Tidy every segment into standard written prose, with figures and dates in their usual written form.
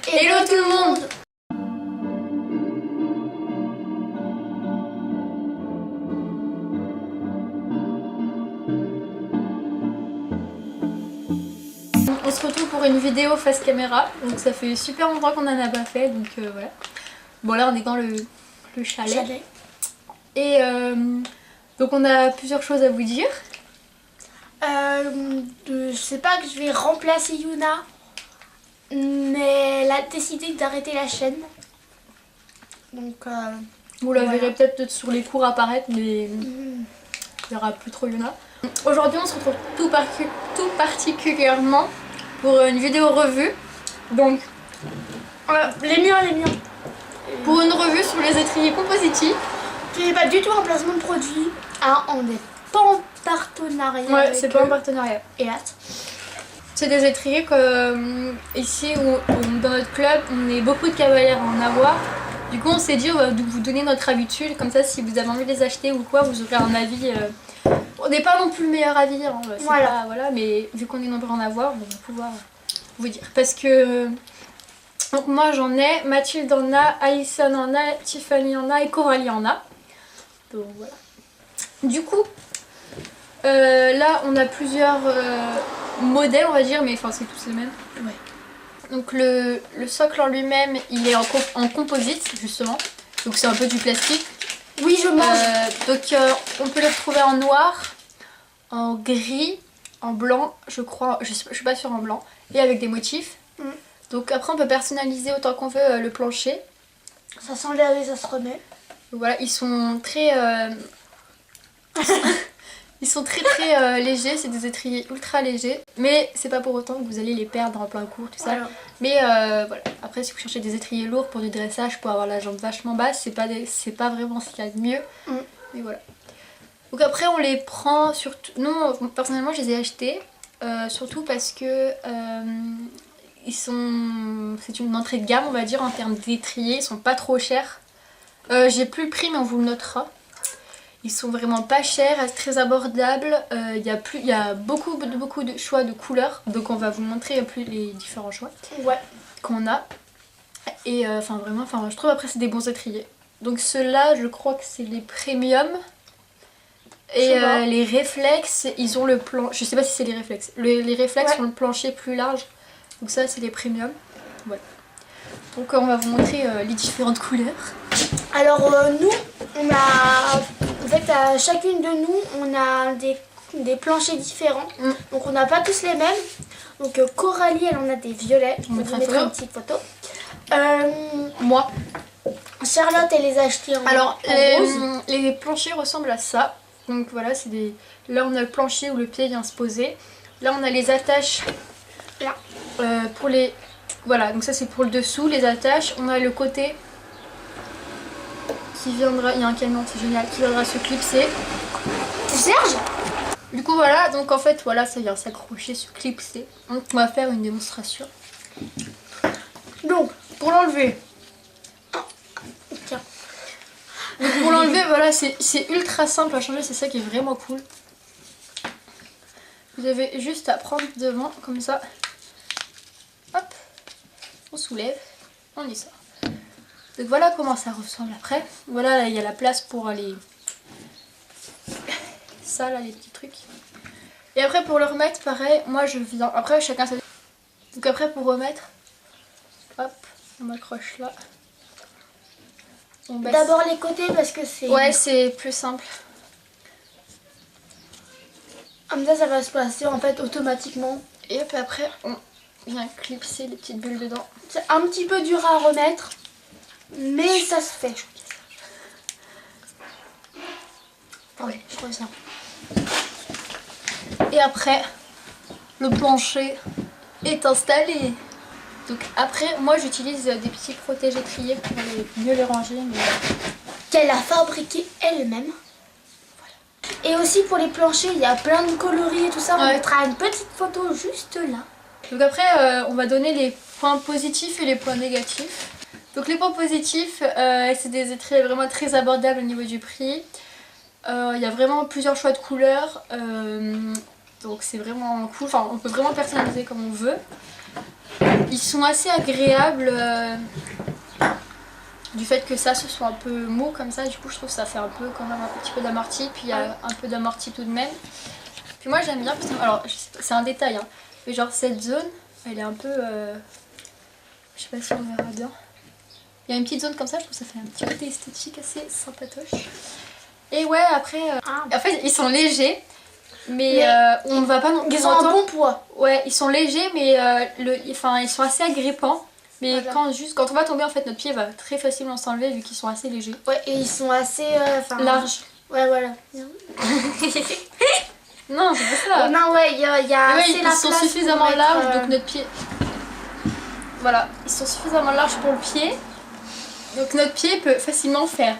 Hello tout le monde! On se retrouve pour une vidéo face caméra, donc ça fait super longtemps qu'on en a pas fait, donc voilà. Bon là on est dans le chalet. Et donc on a plusieurs choses à vous dire. Je sais pas que je vais remplacer Yuna, mais elle a décidé d'arrêter la chaîne. Donc vous la verrez peut-être sur les cours apparaître, mais il n'y aura plus trop Yuna. Aujourd'hui on se retrouve tout particulièrement pour une vidéo revue. Donc les miens. Pour une revue sur les étriers compositifs. Ce n'est pas du tout un placement de produit. Ah, on n'est pas en partenariat. Ouais, c'est pas en partenariat. Hélas. C'est des étriers que ici dans notre club, on est beaucoup de cavaliers à en avoir. Du coup on s'est dit on va vous donner notre habitude, comme ça si vous avez envie de les acheter ou quoi, vous aurez un avis. On n'est pas non plus le meilleur avis, hein, voilà, mais vu qu'on est nombreux à en avoir, on va pouvoir vous dire. Parce que donc moi j'en ai, Mathilde en a, Aïssa en a, Tiffany en a et Coralie en a. Donc voilà. Du coup, là on a plusieurs modèles on va dire, mais enfin c'est tous les mêmes. Ouais. Donc le socle en lui-même il est en composite justement, donc c'est un peu du plastique. Oui, je mange. Donc on peut le retrouver en noir, en gris, en blanc, je crois, je suis pas sûre, en blanc, et avec des motifs. Donc après on peut personnaliser autant qu'on veut le plancher. Ça s'enlève et ça se remet. Donc voilà, ils sont très légers, c'est des étriers ultra légers, mais c'est pas pour autant que vous allez les perdre en plein cours, tout ça. Voilà. Mais voilà, après si vous cherchez des étriers lourds pour du dressage, pour avoir la jambe vachement basse, c'est pas vraiment ce qu'il y a de mieux. Mais voilà. Donc après on les prend surtout, non personnellement je les ai achetés, surtout parce que c'est une entrée de gamme on va dire en termes d'étriers, ils sont pas trop chers. J'ai plus le prix mais on vous le notera. Ils sont vraiment pas chers, très abordables, il y a beaucoup de choix de couleurs, donc on va vous montrer les différents choix qu'on a. Et enfin vraiment, je trouve après c'est des bons étriers. Donc ceux-là je crois que c'est les premium. Et les réflexes, ils ont le plan. Je sais pas si c'est les réflexes. Les réflexes ont le plancher plus large. Donc ça c'est les premium. Ouais. Donc on va vous montrer les différentes couleurs. Alors nous, on a... En fait à chacune de nous, on a des planchers différents. Donc on n'a pas tous les mêmes. Donc Coralie, elle en a des violets. Je vais vous mettre une petite photo. Moi. Charlotte, elle les a achetés en Alors rose. les planchers ressemblent à ça. Donc voilà, c'est des... Là on a le plancher où le pied vient se poser. Là on a les attaches. Là. Pour les... Voilà, donc ça c'est pour le dessous, les attaches. On a le côté qui viendra... Il y a un camion, c'est génial, qui viendra se clipser. Serge ? Du coup voilà, donc en fait voilà, ça vient s'accrocher, se clipser. Donc on va faire une démonstration. Donc, pour l'enlever... Tiens. Donc pour l'enlever, voilà, c'est ultra simple à changer, c'est ça qui est vraiment cool. Vous avez juste à prendre devant, comme ça. Hop, on soulève, on y sort. Donc voilà comment ça ressemble après. Voilà, là il y a la place pour les... Ça là, les petits trucs. Et après pour le remettre, pareil, moi je viens... Après chacun sa... Donc après pour remettre, hop, on accroche là. D'abord les côtés parce que c'est... Ouais, c'est plus simple. Comme ça va se passer en fait automatiquement. Et puis après on vient clipser les petites bulles dedans. C'est un petit peu dur à remettre, mais ça se fait. Ouais, je crois ça. Et après, le plancher est installé. Donc après, moi j'utilise des petits protège-étriers pour mieux les ranger. Mais... Qu'elle a fabriqué elle-même. Voilà. Et aussi pour les planchers, il y a plein de coloris et tout ça. On mettra une petite photo juste là. Donc après, on va donner les points positifs et les points négatifs. Donc les points positifs, c'est des étriers vraiment très abordables au niveau du prix. Il y a vraiment plusieurs choix de couleurs. Donc c'est vraiment cool. Enfin, on peut vraiment personnaliser comme on veut. Ils sont assez agréables du fait que ça ce soit un peu mou comme ça. Du coup je trouve que ça fait un peu quand même un petit peu d'amorti. Puis il y a un peu d'amorti tout de même. Puis moi j'aime bien parce que, alors c'est un détail hein, mais genre cette zone elle est un peu je sais pas si on verra bien. Il y a une petite zone comme ça, je trouve que ça fait un petit côté esthétique assez sympatoche. Et ouais après en fait ils sont légers mais on ne va pas non plus. Ils ont un bon poids. Ouais ils sont légers mais ils sont assez agrippants. Mais voilà. Quand on va tomber en fait notre pied va très facilement s'enlever vu qu'ils sont assez légers. Ouais et ils sont assez larges. Ouais voilà. Non c'est pas ça. Non ouais il y a assez ils la sont place suffisamment larges donc notre pied. Voilà ils sont suffisamment larges pour le pied. Donc notre pied peut facilement faire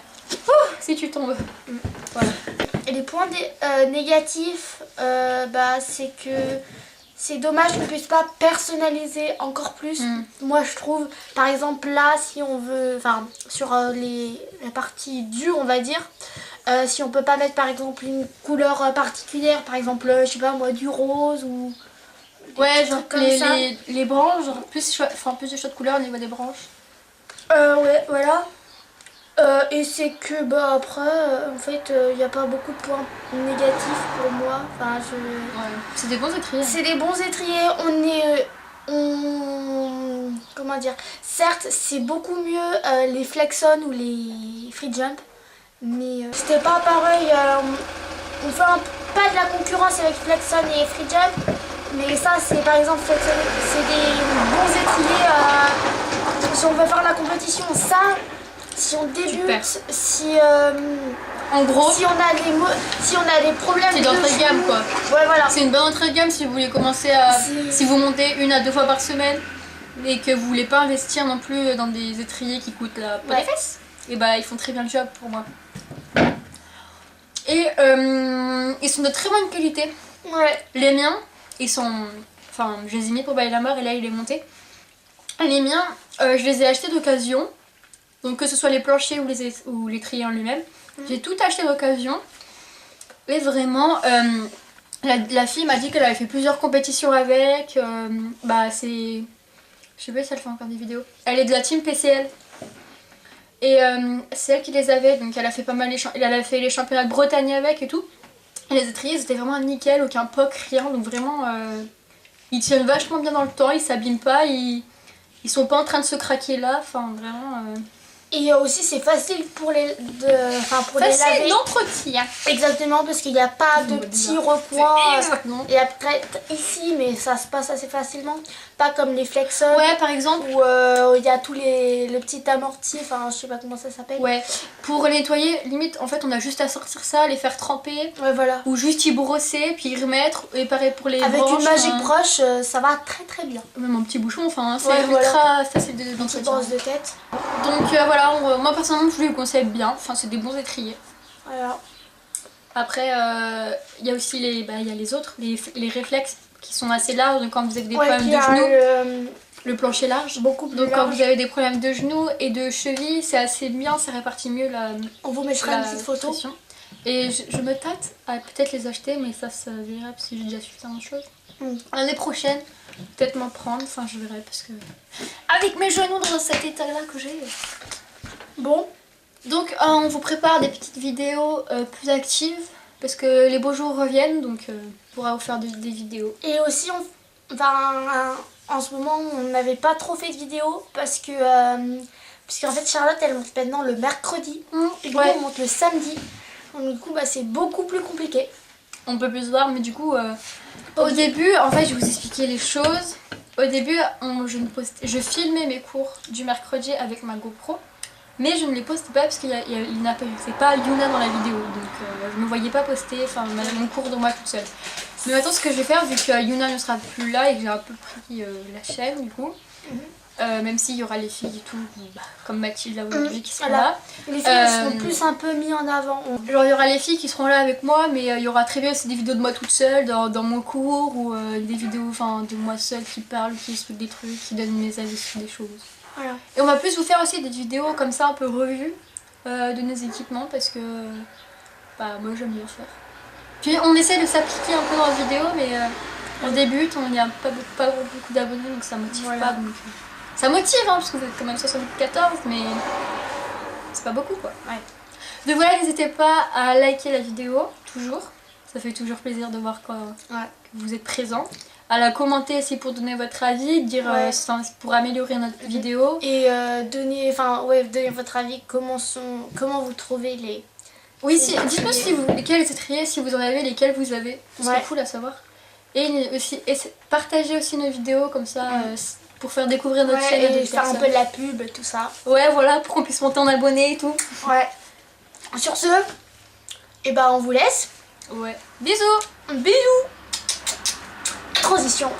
si tu tombes. Voilà. Et les points négatifs, c'est que c'est dommage qu'on ne puisse pas personnaliser encore plus. Moi je trouve, par exemple là, si on veut, enfin sur la partie dure on va dire, si on peut pas mettre par exemple une couleur particulière, par exemple je sais pas moi du rose ou... Ouais genre les branches, genre plus de choix de couleur au niveau des branches. Ouais voilà. Et c'est que après en fait il n'y a pas beaucoup de points négatifs pour moi. Enfin, ouais, c'est des bons étriers. C'est des bons étriers, comment dire, certes c'est beaucoup mieux les Flexon ou les Free Jump, mais c'était pas pareil, on fait pas de la concurrence avec Flexon et Free Jump, mais ça c'est par exemple Flexon, c'est des bons étriers, si on veut faire la compétition, ça... Si on débute, si en gros, si on a des problèmes c'est d'entrée de gamme quoi. Ouais voilà. C'est une bonne entrée de gamme si vous voulez commencer à si vous montez 1 à 2 fois par semaine et que vous voulez pas investir non plus dans des étriers qui coûtent la peau des fesses. Et ils font très bien le job pour moi. Et ils sont de très bonne qualité. Ouais. Les miens, ils sont enfin je les ai mis pour Bailler la mort et là il est monté. Les miens, je les ai achetés d'occasion. Donc que ce soit les planchers ou l'étrier en lui-même. J'ai tout acheté d'occasion. Et vraiment, la fille m'a dit qu'elle avait fait plusieurs compétitions avec. C'est... Je sais pas si elle fait encore des vidéos. Elle est de la team PCL. Et c'est elle qui les avait. Donc elle a fait pas mal elle a fait les championnats de Bretagne avec et tout. Et les étriers c'était vraiment nickel, aucun poc, rien. Donc vraiment, ils tiennent vachement bien dans le temps, ils s'abîment pas, ils sont pas en train de se craquer là. Enfin vraiment... Et aussi c'est facile pour les laver. D'entretien. Exactement, parce qu'il n'y a pas de petits recoins. Exactement. Il y a peut-être ici, mais ça se passe assez facilement. Pas comme les Flexon. Ouais, par exemple. Où il y a tous le petit amorti, enfin je sais pas comment ça s'appelle. Ouais, pour les nettoyer, limite en fait on a juste à sortir ça, les faire tremper. Ouais, voilà. Ou juste y brosser, puis y remettre. Et pareil pour les avec branches, une Magic Brush, ça va très très bien. Même un petit bouchon, enfin c'est ultra facile d'entretien. Brosse de tête. Donc voilà, moi personnellement je les conseille bien, enfin c'est des bons étriers. Voilà. Après il y a aussi il y a les autres, les réflexes qui sont assez larges, donc quand vous avez des problèmes de genoux, le plancher large. Beaucoup plus donc large. quand vous avez des problèmes de genoux et de cheville, c'est assez bien, ça répartit mieux on vous mettra une petite photo. Pression. Et je me tâte à peut-être les acheter, mais ça verra parce que j'ai déjà suffisamment de choses. L'année prochaine, peut-être m'en prendre, enfin je verrai parce que avec mes genoux dans cet état là que j'ai. Bon, donc on vous prépare des petites vidéos plus actives parce que les beaux jours reviennent, donc on pourra vous faire des vidéos. Et aussi en ce moment on n'avait pas trop fait de vidéos parce que puisqu'en fait Charlotte elle monte maintenant le mercredi et nous on monte le samedi. Donc du coup c'est beaucoup plus compliqué. On peut plus se voir, mais du coup au début en fait je vais vous expliquer les choses. Au début je filmais mes cours du mercredi avec ma GoPro, mais je ne les poste pas parce qu'il c'est pas Yuna dans la vidéo, donc je me voyais pas poster mon cours de moi toute seule. Mais maintenant ce que je vais faire, vu que Yuna ne sera plus là et que j'ai un peu pris la chaîne du coup, même s'il y aura les filles et tout, comme Mathilde là aujourd'hui qui seront là. Les filles seront plus un peu mis en avant. Genre il y aura les filles qui seront là avec moi, mais il y aura très bien aussi des vidéos de moi toute seule dans mon cours, ou des vidéos de moi seule qui parle, qui explique des trucs, qui donne mes avis sur des choses. Voilà. Et on va plus vous faire aussi des vidéos comme ça un peu revues de nos équipements parce que moi j'aime bien faire. Puis on essaie de s'appliquer un peu dans la vidéo, mais On débute, on n'y a pas beaucoup d'abonnés, donc ça motive Voilà. pas. Donc, ça motive, hein, parce que vous êtes quand même 74, mais c'est pas beaucoup quoi. Ouais. Donc voilà, n'hésitez pas à liker la vidéo, toujours. Ça fait toujours plaisir de voir que vous êtes présents. À la commenter aussi pour donner votre avis, dire pour améliorer notre vidéo. Et donner votre avis, comment vous trouvez les... Oui, dites-moi lesquels vous étriez, si vous en avez, lesquels vous avez. Ce serait cool à savoir. Et aussi, partagez aussi nos vidéos comme ça, pour faire découvrir notre chaîne à et d'autres faire personnes. un peu de la pub, tout ça. Ouais, voilà, pour qu'on puisse monter en abonnés et tout. Ouais. Sur ce, et ben on vous laisse. Ouais. Bisous. Bisous. Transition.